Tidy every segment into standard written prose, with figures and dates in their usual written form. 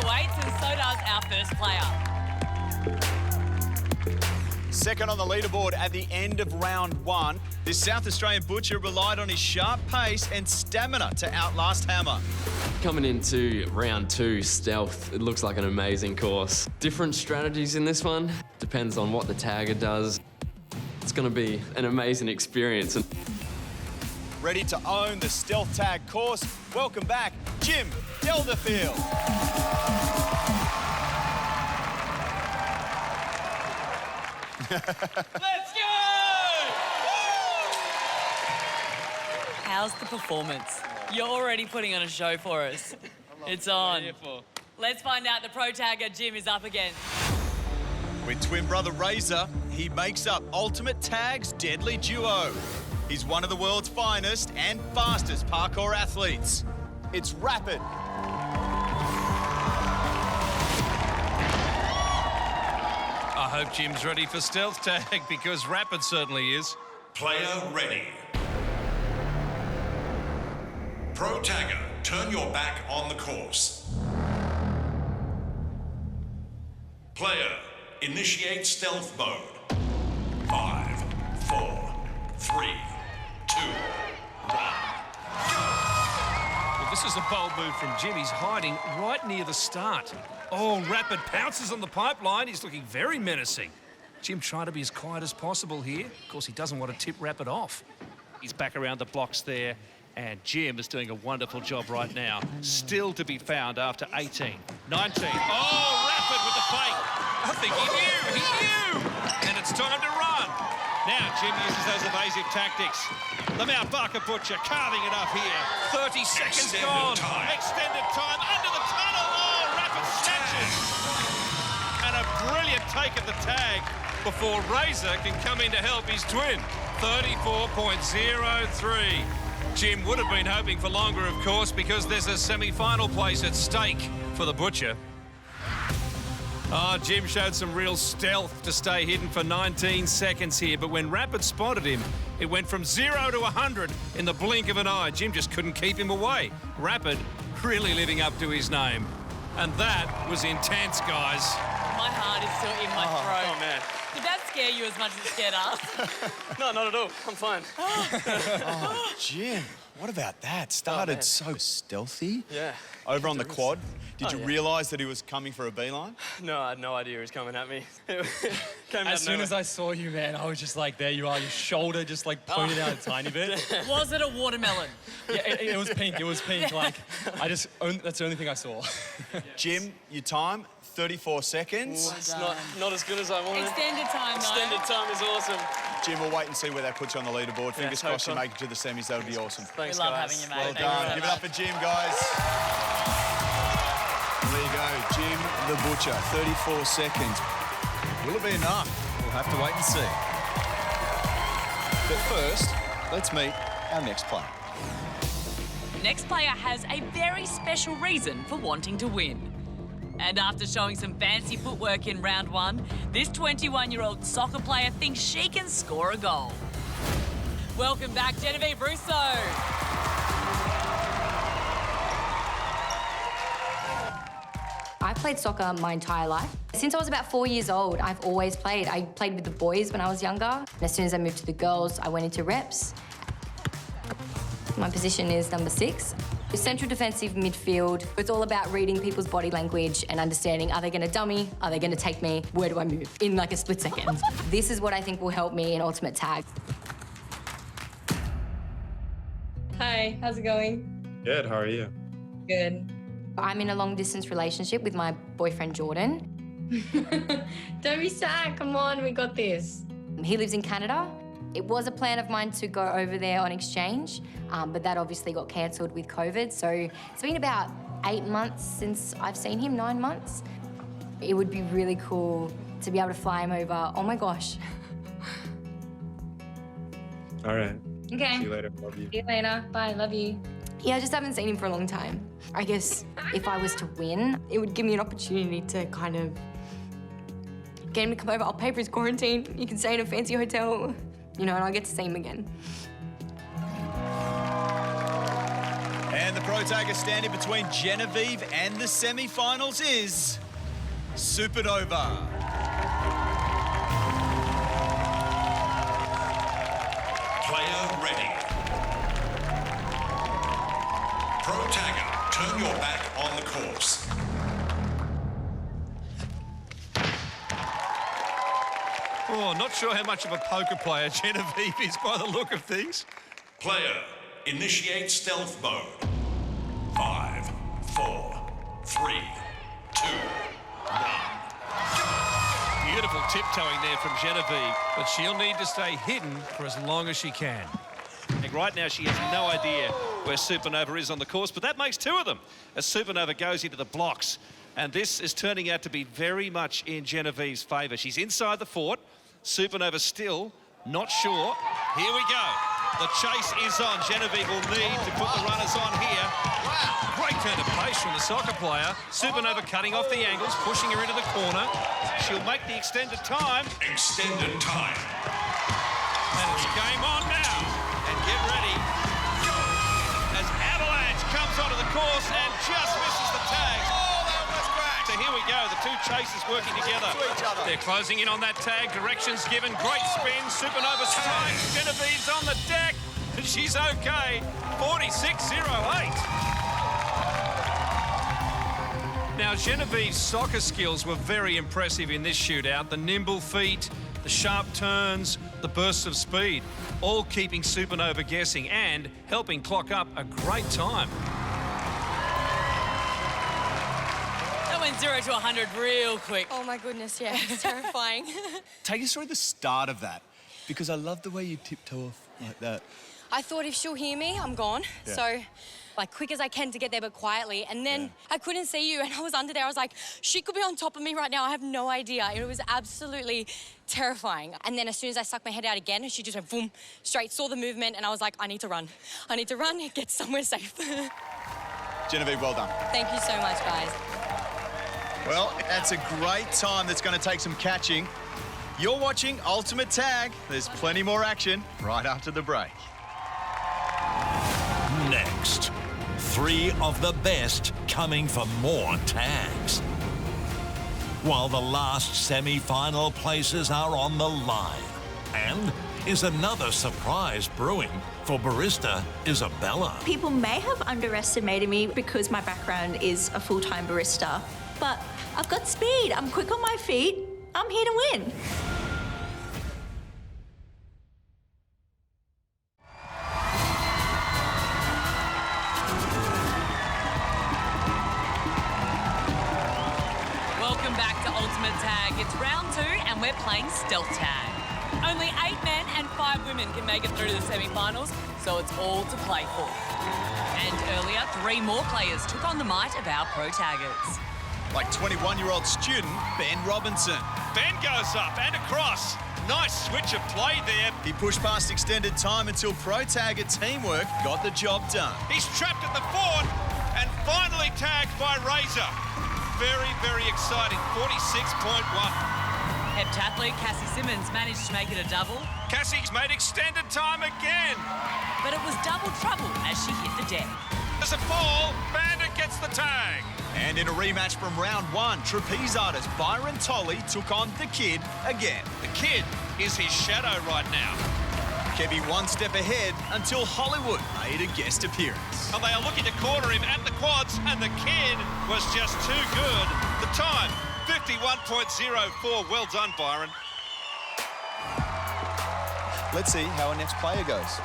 weights, and so does our first player. Second on the leaderboard at the end of round one, this South Australian butcher relied on his sharp pace and stamina to outlast Hammer. Coming into round two, stealth, it looks like an amazing course. Different strategies in this one, depends on what the tagger does. It's going to be an amazing experience. Ready to own the stealth tag course, welcome back, Jim Delderfield. Let's go! How's the performance? You're already putting on a show for us. It's on. Let's find out the pro tagger Jim is up against. With twin brother Razor, he makes up Ultimate Tag's deadly duo. He's one of the world's finest and fastest parkour athletes. It's Rapid. I hope Jim's ready for stealth tag because Rapid certainly is. Player ready. Pro tagger, turn your back on the course. Player, initiate stealth mode. 5, 4, 3, 2, 1. Well, this is a bold move from Jim. He's hiding right near the start. Oh, Rapid pounces on the pipeline. He's looking very menacing. Jim trying to be as quiet as possible here. Of course, he doesn't want to tip Rapid off. He's back around the blocks there, and Jim is doing a wonderful job right now. Still to be found after 18, 19. Oh, Rapid with the fake. I think he knew. And it's time to run. Now Jim uses those evasive tactics. The Mount Barker Butcher carving it up here. 30 seconds gone. Extended time under the tunnel. Oh, Rapid snatches. And a brilliant take of the tag before Razor can come in to help his twin. 34.03. Jim would have been hoping for longer, of course, because there's a semi-final place at stake for the Butcher. Oh, Jim showed some real stealth to stay hidden for 19 seconds here, but when Rapid spotted him, it went from 0 to 100 in the blink of an eye. Jim just couldn't keep him away. Rapid really living up to his name. And that was intense, guys. My heart is still in my throat. Oh, man. Did that scare you as much as it scared us? No, not at all. I'm fine. Oh, Jim, what about that? Started so stealthy. Yeah. Over on the quad. Did you realise that he was coming for a beeline? No, I had no idea he was coming at me. As soon as I saw you, man, I was just like, there you are, your shoulder just like pointed out a tiny bit. Was it a watermelon? Yeah, it was pink, like, that's the only thing I saw. Jim, your time, 34 seconds. It's not as good as I wanted. Extended time, though. Extended time is awesome. Jim, we'll wait and see where that puts you on the leaderboard. Fingers crossed you make it to the semis, that would be awesome. Thanks, We love guys. having you, mate. Well Thank you done. so Give it up for Jim, guys. There you go, Jim the Butcher, 34 seconds. Will it be enough? We'll have to wait and see. But first, let's meet our next player. Next player has a very special reason for wanting to win. And after showing some fancy footwork in round one, this 21-year-old soccer player thinks she can score a goal. Welcome back, Genevieve Russo. I've played soccer my entire life. Since I was about 4 years old, I've always played. I played with the boys when I was younger. And as soon as I moved to the girls, I went into reps. My position is number 6. Central defensive midfield. It's all about reading people's body language and understanding, are they going to dummy? Are they going to take me? Where do I move? In like a split second. This is what I think will help me in Ultimate Tag. Hi, how's it going? Good, how are you? Good. I'm in a long-distance relationship with my boyfriend, Jordan. Don't be sad, come on, we got this. He lives in Canada. It was a plan of mine to go over there on exchange, but that obviously got cancelled with COVID. So it's been about 8 months since I've seen him, 9 months. It would be really cool to be able to fly him over. Oh my gosh. All right. Okay. See you later. Love you. See you later. Bye, love you. Yeah, I just haven't seen him for a long time. I guess if I was to win, it would give me an opportunity to kind of get him to come over. I'll pay for his quarantine. You can stay in a fancy hotel, you know, and I'll get to see him again. And the pro tagger standing between Genevieve and the semi-finals is Supernova. Player ready. Pro tagger, turn your back on the course. Oh, not sure how much of a poker player Genevieve is by the look of things. Player, initiate stealth mode. 5, 4, 3, 2, 1. Beautiful tiptoeing there from Genevieve, but she'll need to stay hidden for as long as she can. And right now, she has no idea where Supernova is on the course, but that makes two of them as Supernova goes into the blocks. And this is turning out to be very much in Genevieve's favour. She's inside the fort. Supernova still not sure. Here we go. The chase is on. Genevieve will need to put the runners on here. Wow. Great turn of pace from the soccer player. Supernova cutting off the angles, pushing her into the corner. She'll make the extended time. Extended time. And it's game on now. And get ready. As Avalanche comes onto the course and just misses the tags. So here we go, the two chasers working together. They're closing in on that tag, directions given, great spin, Supernova strikes, Genevieve's on the deck, and she's okay, 46.08. Now, Genevieve's soccer skills were very impressive in this shootout. The nimble feet, the sharp turns, the bursts of speed, all keeping Supernova guessing and helping clock up a great time. Went 0 to 100 real quick. Oh my goodness, yeah, it's terrifying. Take us through the start of that, because I love the way you tiptoe off like that. I thought if she'll hear me, I'm gone. Yeah. So, like, quick as I can to get there, but quietly. And then I couldn't see you, and I was under there. I was like, she could be on top of me right now. I have no idea. It was absolutely terrifying. And then as soon as I stuck my head out again, she just went boom, straight, saw the movement, and I was like, I need to run. I need to run and get somewhere safe. Genevieve, well done. Thank you so much, guys. Well, that's a great time that's going to take some catching. You're watching Ultimate Tag. There's plenty more action right after the break. Next, 3 of the best coming for more tags. While the last semi-final places are on the line. And is another surprise brewing for barista Isabella. People may have underestimated me because my background is a full-time barista, but I've got speed, I'm quick on my feet, I'm here to win. Welcome back to Ultimate Tag. It's round 2 and we're playing Stealth Tag. Only 8 men and 5 women can make it through to the semi-finals, so it's all to play for. And earlier, 3 more players took on the might of our pro taggers. Like 21-year-old student Ben Robinson. Ben goes up and across. Nice switch of play there. He pushed past extended time until pro tagger teamwork got the job done. He's trapped at the fort and finally tagged by Razor. Very, very exciting, 46.1. Heptathlete Cassie Simmons managed to make it a double. Cassie's made extended time again. But it was double trouble as she hit the deck. There's a fall, Bandit gets the tag. And in a rematch from round 1, trapeze artist Byron Tolley took on the Kid again. The Kid is his shadow right now. Kevy one step ahead until Hollywood made a guest appearance. And they are looking to corner him at the quads, and the Kid was just too good. The time, 51.04. Well done, Byron. Let's see how our next player goes.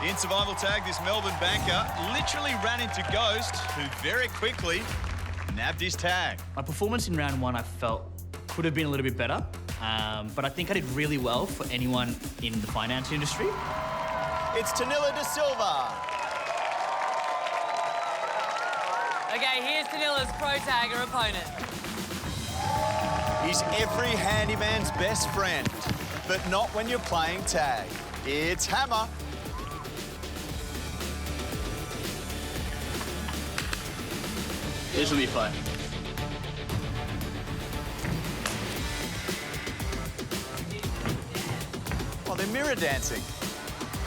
In survival tag, this Melbourne banker literally ran into Ghost, who very quickly nabbed his tag. My performance in round 1, I felt, could have been a little bit better, but I think I did really well for anyone in the finance industry. It's Tanilla De Silva. Okay, here's Tanilla's pro tagger opponent. He's every handyman's best friend, but not when you're playing tag. It's Hammer. This will be fun. Oh, they're mirror dancing.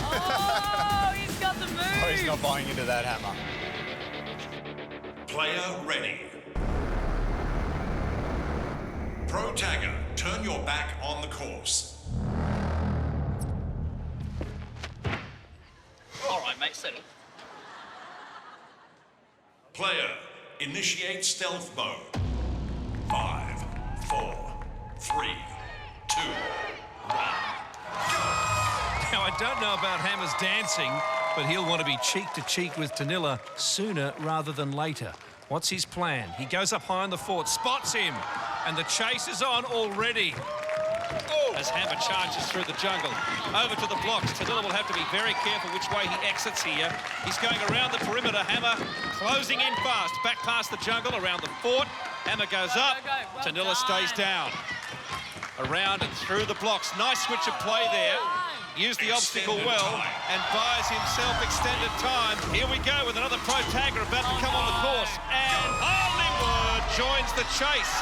Oh, he's got the move. Oh, he's not buying into that hammer. Player ready. Pro tagger, turn your back on the course. All right, mate, settle. Player, initiate stealth mode. 5, 4, 3, 2, 1. Now, I don't know about Hammer's dancing, but he'll want to be cheek to cheek with Tanilla sooner rather than later. What's his plan? He goes up high on the fort, spots him, and the chase is on already. As Hammer charges through the jungle. Over to the blocks. Tanilla will have to be very careful which way he exits here. He's going around the perimeter. Hammer closing in fast. Back past the jungle, around the fort. Hammer goes up. Well Tanilla done. stays down. Around and through the blocks. Nice switch of play there. Used the obstacle well and buys himself extended time. Here we go with another pro tagger about to come on the course. And Hollywood joins the chase.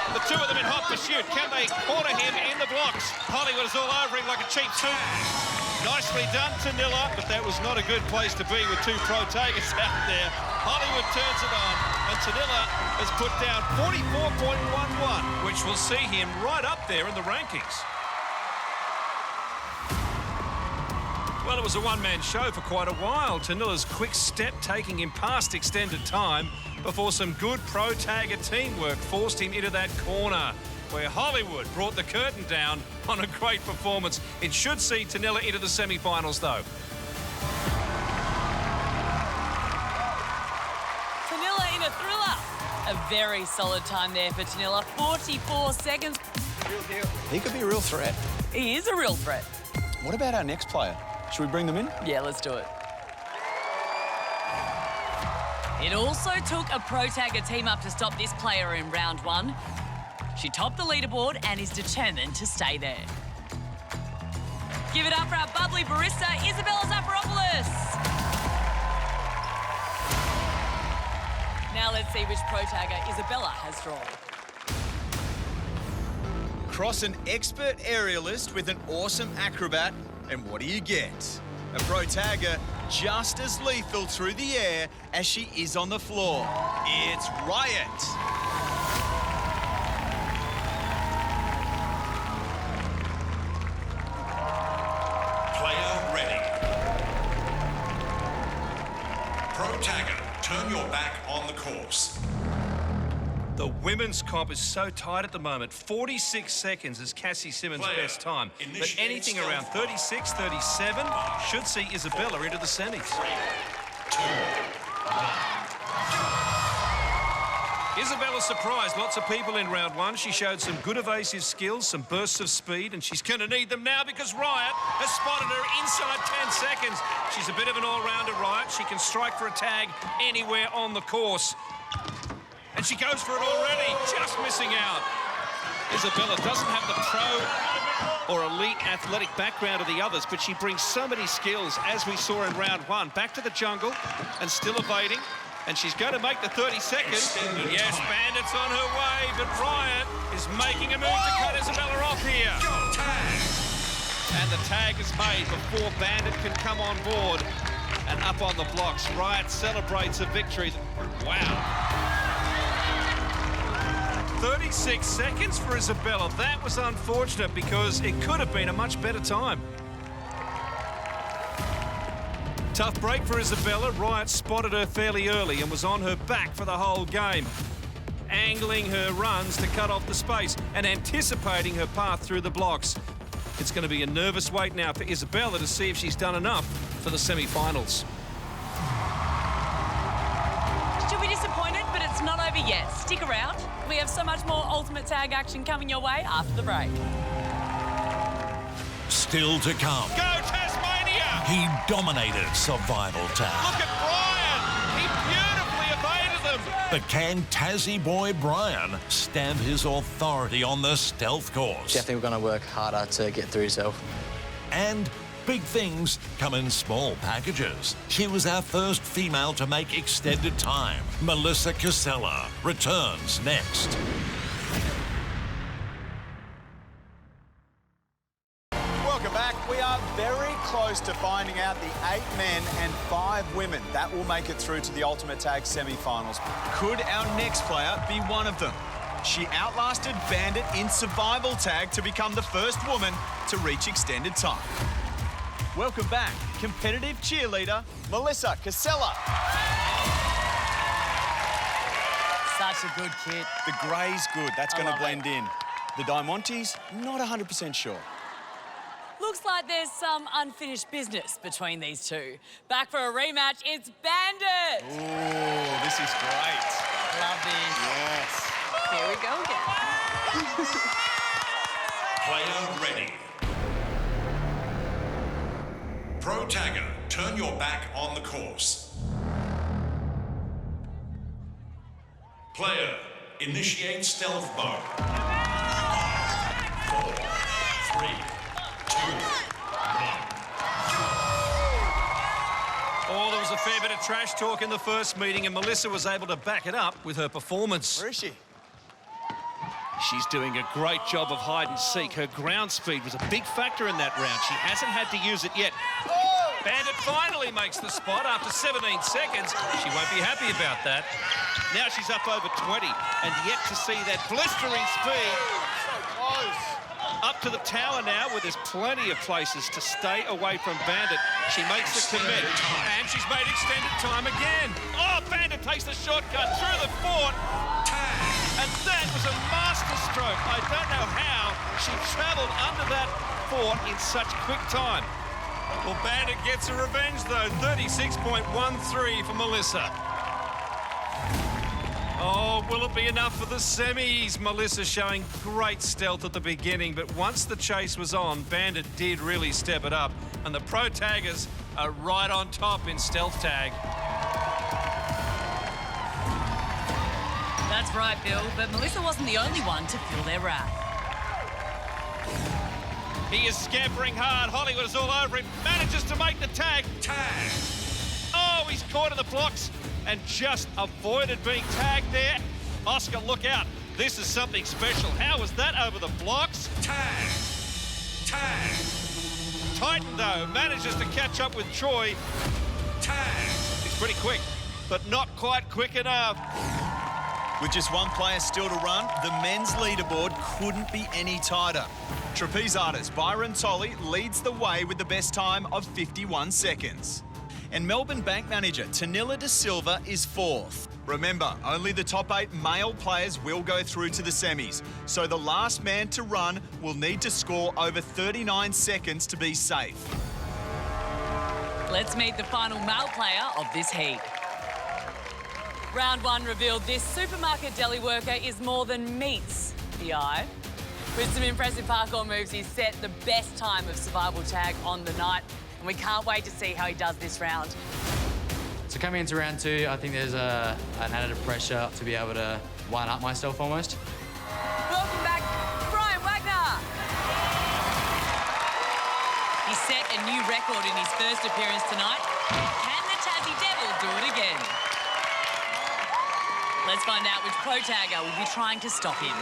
The two of them in hot pursuit. Can they corner him in the blocks? Hollywood is all over him like a cheap suit. Nicely done, Tanilla, but that was not a good place to be with two pro taggers out there. Hollywood turns it on, and Tanilla has put down 44.11, which will see him right up there in the rankings. Well, it was a one-man show for quite a while. Tanilla's quick step taking him past extended time before some good pro tagger teamwork forced him into that corner, where Hollywood brought the curtain down on a great performance. It should see Tanilla into the semi-finals, though. Tanilla in a thriller. A very solid time there for Tanilla. 44 seconds. He could be a real threat. He is a real threat. What about our next player? Should we bring them in? Yeah, let's do it. It also took a pro tagger team up to stop this player in round one. She topped the leaderboard and is determined to stay there. Give it up for our bubbly barista, Isabella Zaparopoulos. Now let's see which pro tagger Isabella has drawn. Cross an expert aerialist with an awesome acrobat, and what do you get? A pro tagger just as lethal through the air as she is on the floor. It's Riot. Player ready. Pro tagger, turn your back on the course. The women's comp is so tight at the moment. 46 seconds is Cassie Simmons' best time. But anything around 36, 37 should see Isabella into the semis. 3, 2, 1. Isabella surprised lots of people in round one. She showed some good evasive skills, some bursts of speed, and she's going to need them now because Riot has spotted her inside 10 seconds. She's a bit of an all-rounder, Riot. She can strike for a tag anywhere on the course. And she goes for it already, just missing out. Isabella doesn't have the pro or elite athletic background of the others, but she brings so many skills, as we saw in round one. Back to the jungle and still evading. And she's going to make the 30 seconds. Yes, Bandit's on her way, but Riot is making a move to cut Isabella off here. And the tag is made before Bandit can come on board. And up on the blocks, Riot celebrates a victory. Wow. 36 seconds for Isabella. That was unfortunate because it could have been a much better time. Tough break for Isabella. Riot spotted her fairly early and was on her back for the whole game, angling her runs to cut off the space and anticipating her path through the blocks. It's going to be a nervous wait now for Isabella to see if she's done enough for the semi-finals. She'll be disappointed, but it's not over yet. Stick around. We have so much more ultimate tag action coming your way after the break. Still to come. Go Tasmania! He dominated survival tag. Look at Brian! He beautifully evaded them! But can Tassie boy Brian stamp his authority on the stealth course? Definitely going to work harder to get through yourself. And big things come in small packages. She was our first female to make extended time. Melissa Casella returns next. Welcome back. We are very close to to finding out the 8 men and 5 women that will make it through to the Ultimate Tag semi-finals. Could our next player be one of them? She outlasted Bandit in survival tag to become the first woman to reach extended time. Welcome back, competitive cheerleader, Melissa Casella. Such a good kit. The grey's good, that's going to love blend in. The Diamantes, not 100% sure. Looks like there's some unfinished business between these two. Back for a rematch, it's Bandit! Ooh, this is great. Love this. Yes. Here we go again. Player ready. Pro tagger, turn your back on the course. Player, initiate stealth mode. 5, 4, 3, 2, 1. Oh, there was a fair bit of trash talk in the first meeting, and Melissa was able to back it up with her performance. Where is she? She's doing a great job of hide and seek. Her ground speed was a big factor in that round. She hasn't had to use it yet. Bandit finally makes the spot after 17 seconds. She won't be happy about that. Now she's up over 20, and yet to see that blistering speed. So close. Up to the tower now, where there's plenty of places to stay away from Bandit. She makes the commit, And she's made extended time again. Oh, Bandit takes the shortcut through the fort. And that was a master stroke. I don't know how she travelled under that fort in such quick time. Well, Bandit gets a revenge, though. 36.13 for Melissa. Oh, will it be enough for the semis? Melissa showing great stealth at the beginning, but once the chase was on, Bandit did really step it up, and the pro taggers are right on top in stealth tag. That's right, Bill, but Melissa wasn't the only one to feel their wrath. He is scampering hard. Hollywood is all over him. Manages to make the tag. Tag. Oh, he's caught in the blocks and just avoided being tagged there. Oscar, look out. This is something special. How was that over the blocks? Tag. Tag. Titan, though, manages to catch up with Troy. Tag. He's pretty quick, but not quite quick enough. With just one player still to run, the men's leaderboard couldn't be any tighter. Trapeze artist Byron Tolley leads the way with the best time of 51 seconds. And Melbourne bank manager Tanilla De Silva is 4th. Remember, only the top 8 male players will go through to the semis, so the last man to run will need to score over 39 seconds to be safe. Let's meet the final male player of this heat. Round 1 revealed this supermarket deli worker is more than meets the eye. With some impressive parkour moves, he's set the best time of survival tag on the night, and we can't wait to see how he does this round. So coming into round 2, I think there's an added pressure to be able to one-up myself almost. Welcome back, Brian Wagner. He set a new record in his first appearance tonight. Can the Tassie Devil do it again? Let's find out which pro tagger will be trying to stop him.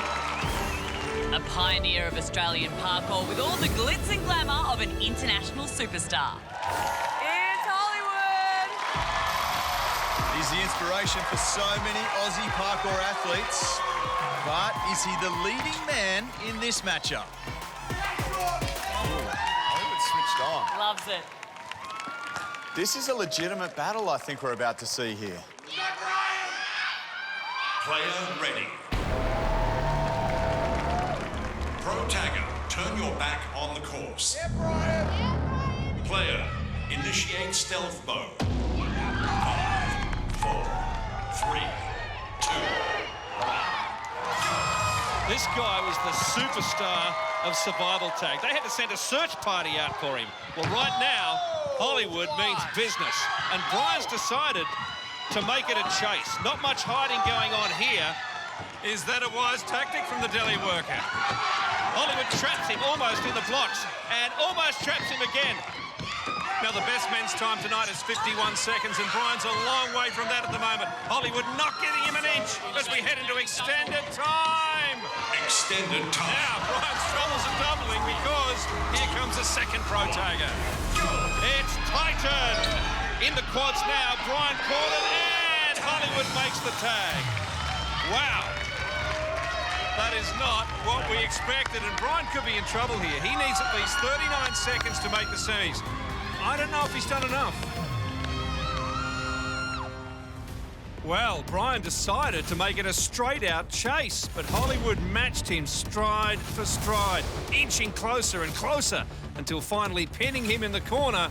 A pioneer of Australian parkour with all the glitz and glamour of an international superstar. It's Hollywood! He's the inspiration for so many Aussie parkour athletes. But is he the leading man in this matchup? Hollywood switched on. Loves it. This is a legitimate battle I think we're about to see here. Player ready. Pro tagger, turn your back on the course. Player, initiate stealth mode. 5, 4, 3, 2, 1. This guy was the superstar of survival tag. They had to send a search party out for him. Well, right now, Hollywood means business. And Brian's decided to make it a chase. Not much hiding going on here. Is that a wise tactic from the deli worker? Hollywood traps him almost in the blocks and almost traps him again. Now, the best men's time tonight is 51 seconds, and Brian's a long way from that at the moment. Hollywood not getting him an inch as we head into extended time. Extended time. Now, Brian's troubles are doubling because here comes a second pro tagger. It's Titan. In the quads now, Brian called it, and Hollywood makes the tag. Wow. That is not what we expected, and Brian could be in trouble here. He needs at least 39 seconds to make the semis. I don't know if he's done enough. Well, Brian decided to make it a straight-out chase, but Hollywood matched him stride for stride, inching closer and closer until finally pinning him in the corner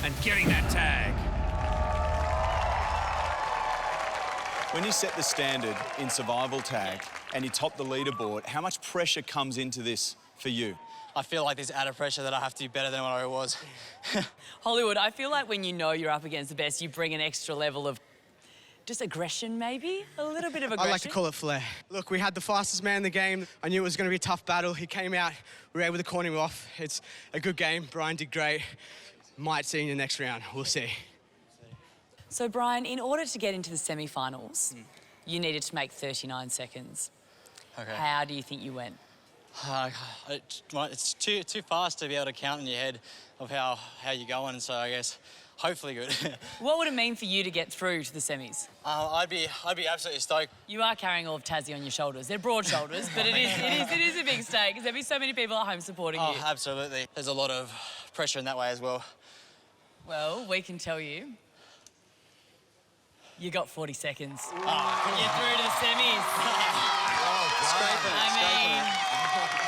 and getting that tag. When you set the standard in survival tag and you top the leaderboard, how much pressure comes into this for you? I feel like there's added pressure that I have to be better than what I was. Hollywood, I feel like when you know you're up against the best, you bring an extra level of just aggression, maybe? A little bit of aggression? I like to call it flair. Look, we had the fastest man in the game. I knew it was going to be a tough battle. He came out, we were able to corner him off. It's a good game. Brian did great. Might see in the next round. We'll see. So, Brian, in order to get into the semi-finals, you needed to make 39 seconds. Okay. How do you think you went? It's too fast to be able to count in your head of how you're going, so I guess hopefully good. What would it mean for you to get through to the semis? I'd be absolutely stoked. You are carrying all of Tassie on your shoulders. They're broad shoulders, but it is a big stake because there'll be so many people at home supporting you. Oh, absolutely. There's a lot of pressure in that way as well. Well, we can tell you, you got 40 seconds. Oh, you're through to the semis.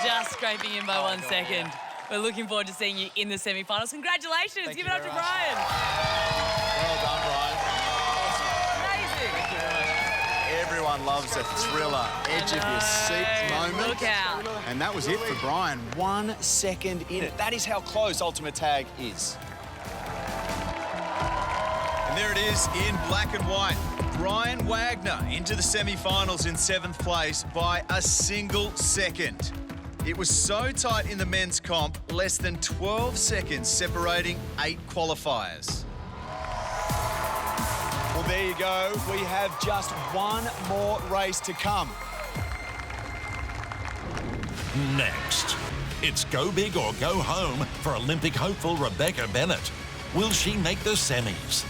Just scraping in by 1 second. Yeah. We're looking forward to seeing you in the semi-finals. Congratulations. Give it up to Brian. Well done, Brian. Amazing. Everyone loves a thriller, edge of your seat moment. Look out. And that was it for Brian. 1 second in it. That is how close Ultimate Tag is. And there it is in black and white. Brian Wagner into the semi-finals in 7th place by a single second. It was so tight in the men's comp, less than 12 seconds separating 8 qualifiers. Well, there you go. We have just one more race to come. Next, it's go big or go home for Olympic hopeful Rebecca Bennett. Will she make the semis?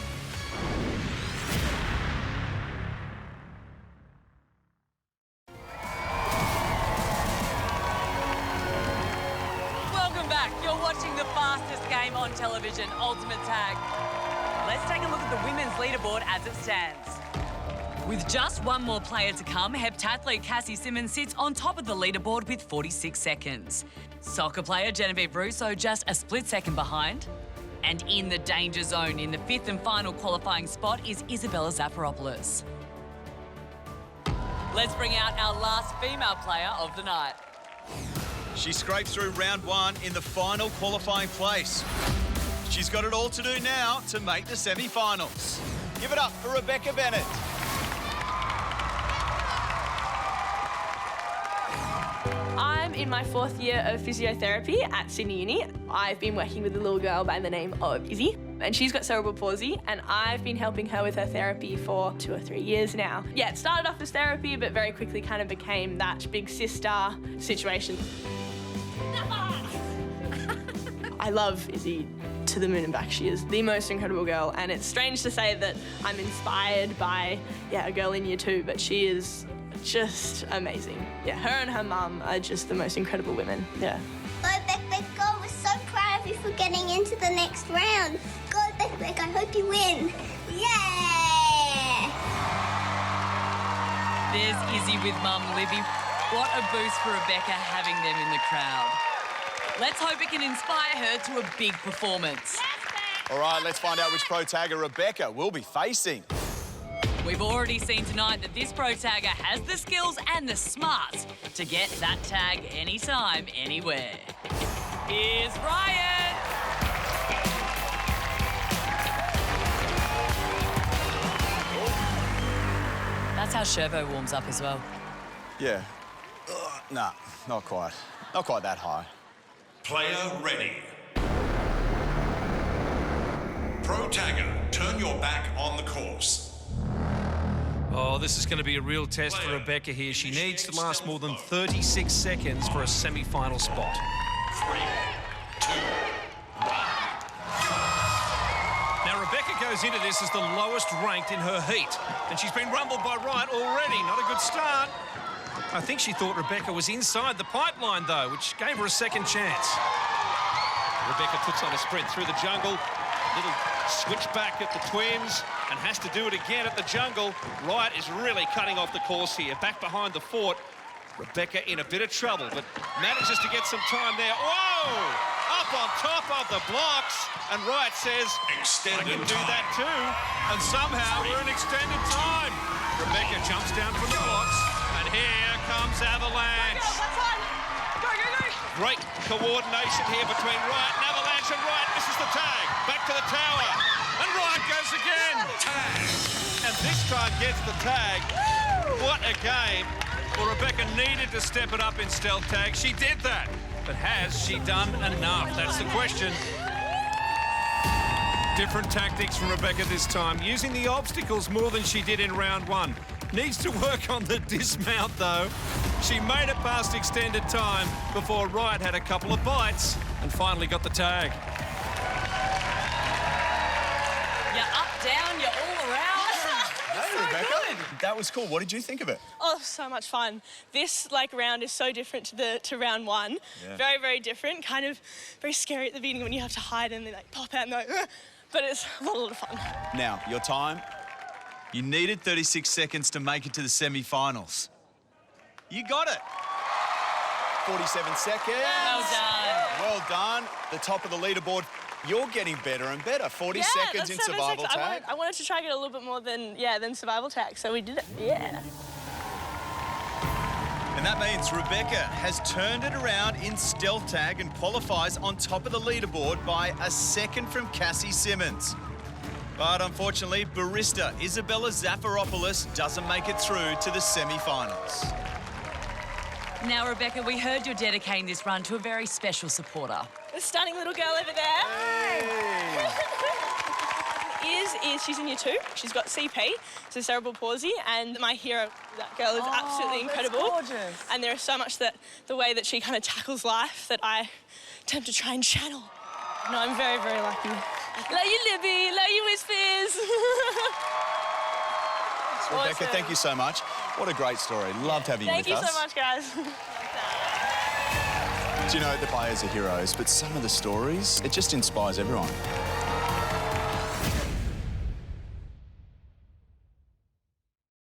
On television, Ultimate Tag. Let's take a look at the women's leaderboard as it stands. With just one more player to come, heptathlete Cassie Simmons sits on top of the leaderboard with 46 seconds. Soccer player Genevieve Russo just a split second behind. And in the danger zone in the 5th and final qualifying spot is Isabella Zaparopoulos. Let's bring out our last female player of the night. She scraped through round 1 in the final qualifying place. She's got it all to do now to make the semi-finals. Give it up for Rebecca Bennett. I'm in my 4th year of physiotherapy at Sydney Uni. I've been working with a little girl by the name of Izzy, and she's got cerebral palsy, and I've been helping her with her therapy for 2 or 3 years now. Yeah, it started off as therapy, but very quickly kind of became that big sister situation. I love Izzy to the moon and back. She is the most incredible girl, and it's strange to say that I'm inspired by, a girl in year 2, but she is just amazing. Yeah, her and her mum are just the most incredible women, yeah. Go, Beck, Beck, go. We're so proud of you for getting into the next round. Go, Beck, Beck, I hope you win. Yeah! There's Izzy with mum Libby. What a boost for Rebecca having them in the crowd. Let's hope it can inspire her to a big performance. All right, let's find out which pro tagger Rebecca will be facing. We've already seen tonight that this pro tagger has the skills and the smarts to get that tag anytime, anywhere. Here's Riot. That's how Shervo warms up as well. Yeah. Nah, not quite. Not quite that high. Player ready. Pro tagger, turn your back on the course. Oh, this is going to be a real test for Rebecca here. She needs to last more than 36 seconds for a semi-final spot. 3, 2, 1. goes into this as the lowest ranked in her heat. And she's been rumbled by Riot already. Not a good start. I think she thought Rebecca was inside the pipeline, though, which gave her a second chance. Rebecca puts on a sprint through the jungle. Little switch back at the twins and has to do it again at the jungle. Riot is really cutting off the course here. Back behind the fort. Rebecca in a bit of trouble, but manages to get some time there. Whoa! Up on top of the blocks. And Riot says, I can do that too. And somehow we're in extended time. Rebecca jumps down from the blocks. And here comes Avalanche. Go. Great coordination here between Riot and Avalanche, and Riot misses the tag. Back to the tower. And Riot goes again. Tag. And this time gets the tag. What a game. Well, Rebecca needed to step it up in stealth tag. She did that. But has she done enough? That's the question. Different tactics from Rebecca this time, using the obstacles more than she did in round one. Needs to work on the dismount, though. She made it past extended time before Riot had a couple of bites and finally got the tag. You're up, down, you're all around. Hey, Rebecca. That was cool. What did you think of it? Oh, so much fun. This round is so different to round one. Yeah. Very, very different. Kind of very scary at the beginning when you have to hide and then pop out and go, but it's a lot of fun. Now, your time. You needed 36 seconds to make it to the semi-finals. You got it. 47 seconds. Well done. Well done. The top of the leaderboard. You're getting better and better. 40 seconds in survival tag. I wanted to try and get a little bit more than survival tag, so we did it. Yeah. And that means Rebecca has turned it around in stealth tag and qualifies on top of the leaderboard by a second from Cassie Simmons. But unfortunately, barista Isabella Zafiropoulos doesn't make it through to the semi-finals. Now, Rebecca, we heard you're dedicating this run to a very special supporter. The stunning little girl over there. She's in year 2. She's got CP, so cerebral palsy, and my hero, that girl, is absolutely incredible. Gorgeous. And there is so much that the way that she kind of tackles life that I attempt to try and channel. No, I'm very, very lucky. Love you, Libby. Love you, Whispers. Rebecca, thank you so much. What a great story. Loved having you with us. Thank you so much, guys. Do you know, the players are heroes, but some of the stories, it just inspires everyone.